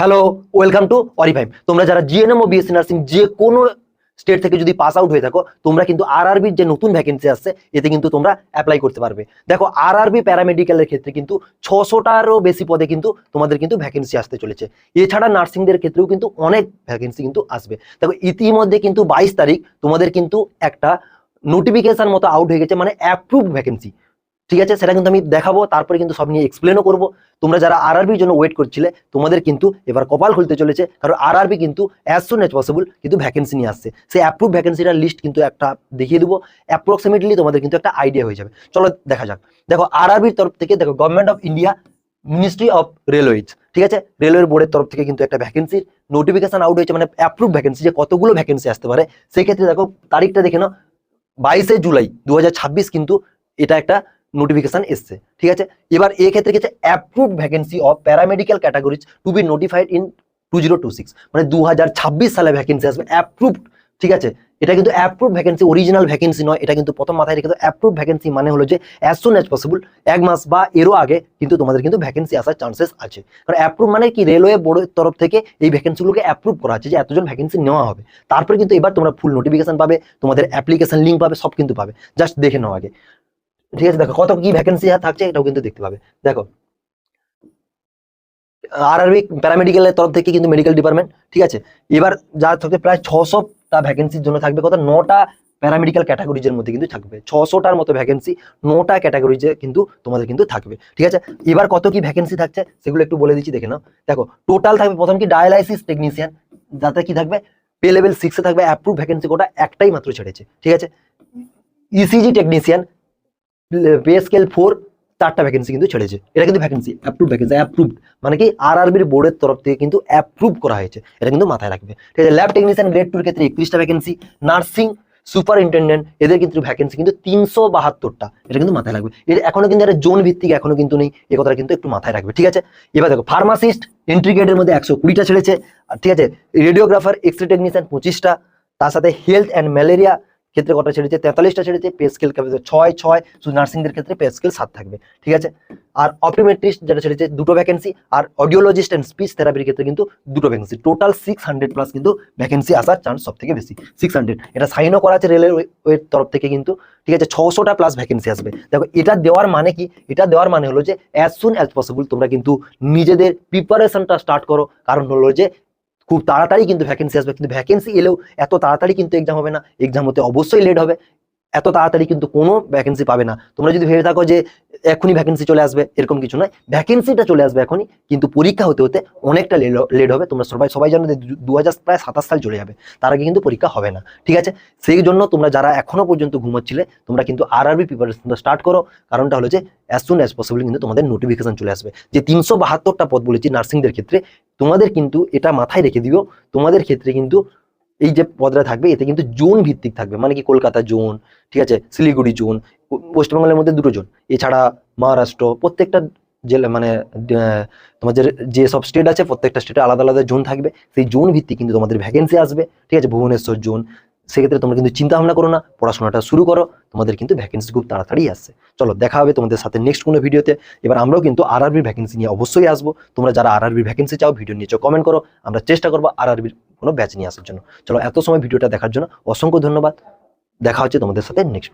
Hello, welcome to অরিফাইম। তোমরা যারা GNM ও BSc nursing যে কোনো স্টেট থেকে যদি পাস আউট হয়ে থাকো, তোমরা কিন্তু আরআরবির যে নতুন ভ্যাকেন্সি আসছে এতে কিন্তু তোমরা অ্যাপ্লাই করতে পারবে। দেখো, আরআরবি প্যারামেডিক্যালের ক্ষেত্রে কিন্তু 600টারও বেশি পদে কিন্তু তোমাদের কিন্তু ভ্যাকেন্সি আসতে চলেছে। এছাড়া নার্সিংদের ক্ষেত্রেও কিন্তু অনেক ভ্যাকেন্সি কিন্তু আসবে। দেখো, ইতিমধ্যে কিন্তু 22 তারিখ তোমাদের কিন্তু একটা নোটিফিকেশন মতো আউট হয়ে গেছে, মানে অ্যাপ্রুভড ভ্যাকেন্সি। ঠিক আছে, সেটা কিন্তু আমি দেখাবো, তারপরে কিন্তু সব নিয়ে এক্সপ্লেনও করবো। তোমরা যারা আরআরবির জন্য ওয়েট করছিলে, তোমাদের কিন্তু এবার কপাল খুলতে চলেছে, কারণ আরআরবি কিন্তু অ্যাজ সুন অ্যাজ পসিবল কিন্তু ভ্যাকেন্সি নিয়ে আসছে। সেই অ্যাপ্রুভ ভ্যাকেন্সিটার লিস্ট কিন্তু একটা দেখিয়ে দেবো, অ্যাপ্রক্সিমেটলি তোমাদের কিন্তু একটা আইডিয়া হয়ে যাবে। চলো দেখা যাক। দেখো, আরআরবির তরফ থেকে দেখো, government of India, ministry of railways, ঠিক আছে, রেলওয়ের বোর্ডের তরফ থেকে কিন্তু একটা ভ্যাকেন্সির নোটিফিকেশন আউট হয়েছে, মানে অ্যাপ্রুভ ভ্যাকেন্সি, যে কতগুলো ভ্যাকেন্সি আসতে পারে। সেই ক্ষেত্রে দেখো, তারিখটা দেখে নাও, 22 জুলাই 2026 কিন্তু এটা একটা নোটিফিকেশন এসছে। ঠিক আছে, এবার এই ক্ষেত্রে কিছু approved vacancy of paramedical categories to be notified in 2026, মানে 2026 সালে ভ্যাকেন্সি আসবে অ্যাপ্রুভড। ঠিক আছে, এটা কিন্তু অ্যাপ্রুভ ভ্যাকেন্সি, অরিজিনাল ভ্যাকেন্সি নয়। এটা কিন্তু প্রথম মাথায় রেখে, অ্যাপ্রুভ ভ্যাকেন্সি মানে হলো যে অ্যাজ সুন অ্যাজ পসিবল, 1 মাস বা এরও আগে কিন্তু তোমাদের কিন্তু ভ্যাকেন্সি আসার চান্সেস আছে। কারণ অ্যাপ্রুভ মানে কি, রেলওয়ে বোর্ডের তরফ থেকে এই ভ্যাকেন্সিগুলোকে অ্যাপ্রুভ করা আছে যে এতজন ভ্যাকেন্সি নেওয়া হবে। তারপরে কিন্তু এবার তোমরা ফুল নোটিফিকেশন পাবে, তোমাদের অ্যাপ্লিকেশন লিঙ্ক পাবে, সব কিন্তু পাবে। জাস্ট দেখে নাও আগে। ঠিক আছে, দেখো কত কি ভ্যাকেন্সি থাকছে এটাও কিন্তু দেখতে পাবে। দেখো, আরআরবি প্যারামেডিক্যালের তরফ থেকে কিন্তু মেডিকেল ডিপার্টমেন্ট, ঠিক আছে, এবার যা থাকবে প্রায় 600টা ভ্যাকেন্সির জন্য থাকবে, কত 9টা প্যারামেডিক্যাল ক্যাটাগরিজের মধ্যে কিন্তু থাকবে 600টার মতো ভ্যাকেন্সি, 9টা ক্যাটাগরিজে কিন্তু তোমাদের কিন্তু থাকবে। ঠিক আছে, এবার কত কি ভ্যাকেন্সি থাকছে সেগুলো একটু বলে দিচ্ছি, দেখে নাও। দেখো, টোটাল থাকবে প্রথম কি ডায়ালাইসিস টেকনিশিয়ান, যাতে কি থাকবে পে লেভেল 6 এ থাকবে, অ্যাপ্রুভ ভ্যাকেন্সি কোটা একটাই মাত্র ছেড়েছে। ঠিক আছে, ইসিজি টেকনিশিয়ান পে স্কেল 4, 4টা ভ্যাকেন্সি কিন্তু ছেড়েছে। এটা কিন্তু ভ্যাকেন্সি অ্যাপ্রুভ ভ্যাকেন্সি, অ্যাপ্রুভড মানে কি আরআরবির বোর্ডের তরফ থেকে কিন্তু অ্যাপ্রুভ করা হয়েছে, এটা কিন্তু মাথায় রাখবে। ঠিক আছে, ল্যাব টেকনিশিয়ান গ্রেড 2 এর ক্ষেত্রে 21টা ভ্যাকেন্সি, নার্সিং সুপারিনটেন্ডেন্ট এদের কিন্তু ভ্যাকেন্সি কিন্তু 372টা, এটা কিন্তু মাথায় রাখবে। এর এখনো কিন্তু একটা জোন ভিত্তিক এখনো কিন্তু নেই, এই কথাটা কিন্তু একটু মাথায় রাখবে। ঠিক আছে, এবার দেখো, ফার্মাসিস্ট এন্ট্রি গ্রেডের মধ্যে 120টা ছেড়েছে। ঠিক আছে, রেডিওগ্রাফার এক্সরে টেকনিশিয়ান 25টা, তার সাথে হেলথ অ্যান্ড ম্যালেরিয়া ক্ষেত্রে কটা ছেড়েছে, 43টা ছেড়েছে। পে স্কেল 6, শুধু নার্সিংদের ক্ষেত্রে পে স্কেল 7 থাকবে। ঠিক আছে, আর অপটোমেট্রিস্ট যেটা ছেড়েছে 2টো ভ্যাকেন্সি, আর অডিওলজিস্ট অ্যান্ড স্পিচ থেরাপির ক্ষেত্রে কিন্তু 2টো ভ্যাকেন্সি। টোটাল 600+ কিন্তু ভ্যাকেন্সি আসার চান্স সব থেকে বেশি, 600। এটা সাইনও করা আছে রেলওয়ের তরফ থেকে কিন্তু। ঠিক আছে, 600টা প্লাস ভ্যাকেন্সি আসবে। দেখো, এটা দেওয়ার মানে কি, এটা দেওয়ার মানে হলো যে অ্যাজ সুন অ্যাজ পসিবল তোমরা কিন্তু নিজেদের প্রিপারেশনটা স্টার্ট করো। কারণ হলো যে খুব তাড়াতাড়ি কিন্তু ভ্যাকেন্সি আসবে, কিন্তু ভ্যাকেন্সি এলেও এত তাড়াতাড়ি কিন্তু এক্সাম হবে না, এক্সাম হতে অবশ্যই লেট হবে। এত তাড়াতাড়ি কিন্তু কোনো ভ্যাকেন্সি পাবে না। তোমরা যদি ভেবে থাকো যে এখনই ভ্যাকেন্সি চলে আসবে, এরকম কিছু নয়, ভ্যাকেন্সিটা চলে আসবে এখনই, কিন্তু পরীক্ষা হতে হতে অনেকটা লেট হবে। তোমরা সবাই জানো যে 2027 সাল চলে যাবে, তার আগে কিন্তু পরীক্ষা হবে না। ঠিক আছে, সেই জন্য তোমরা যারা এখনো পর্যন্ত ঘুমোচ্ছিলে, তোমরা কিন্তু আরআরবি প্রিপারেশনটা স্টার্ট করো। কারণটা হলো যে অ্যাজ সুন অ্যাজ পসিবল কিন্তু তোমাদের নোটিফিকেশন চলে আসবে। যে 372টা পদ বলেছি নার্সিংদের ক্ষেত্রে, তোমাদের কিন্তু এটা মাথায় রেখে দিও, তোমাদের ক্ষেত্রে কিন্তু এই যে পদটা থাকবে এতে কিন্তু জোন ভিত্তিক থাকবে, মানে কি কলকাতা জোন, ঠিক আছে, শিলিগুড়ি জোন, ওয়েস্টবেঙ্গলের মধ্যে 2টো জোন, এছাড়া মহারাষ্ট্র, প্রত্যেকটা জেলা মানে তোমাদের যে সব স্টেট আছে প্রত্যেকটা স্টেটে আলাদা আলাদা জোন থাকবে। সেই জোন ভিত্তিক কিন্তু তোমাদের ভ্যাকেন্সি আসবে। ঠিক আছে, ভুবনেশ্বর জোন, সেক্ষেত্রে তোমরা কিন্তু চিন্তা ভাবনা করো না, পড়াশোনাটা শুরু করো, তোমাদের কিন্তু ভ্যাকেন্সি খুব তাড়াতাড়ি আসছে। চলো, দেখা হবে তোমাদের সাথে নেক্সট কোনো ভিডিওতে। এবার আমরাও কিন্তু আরআরবির ভ্যাকেন্সি নিয়ে অবশ্যই আসবো। তোমরা যারা আরআরবির ভ্যাকেন্সি চাও, ভিডিও নিচে কমেন্ট করো, আমরা চেষ্টা করবো আরআরবির কোনো ব্যাচ নিয়ে আসার জন্য। চলো, এত সময় ভিডিওটা দেখার জন্য অসংখ্য ধন্যবাদ। দেখা হচ্ছে তোমাদের সাথে নেক্সট।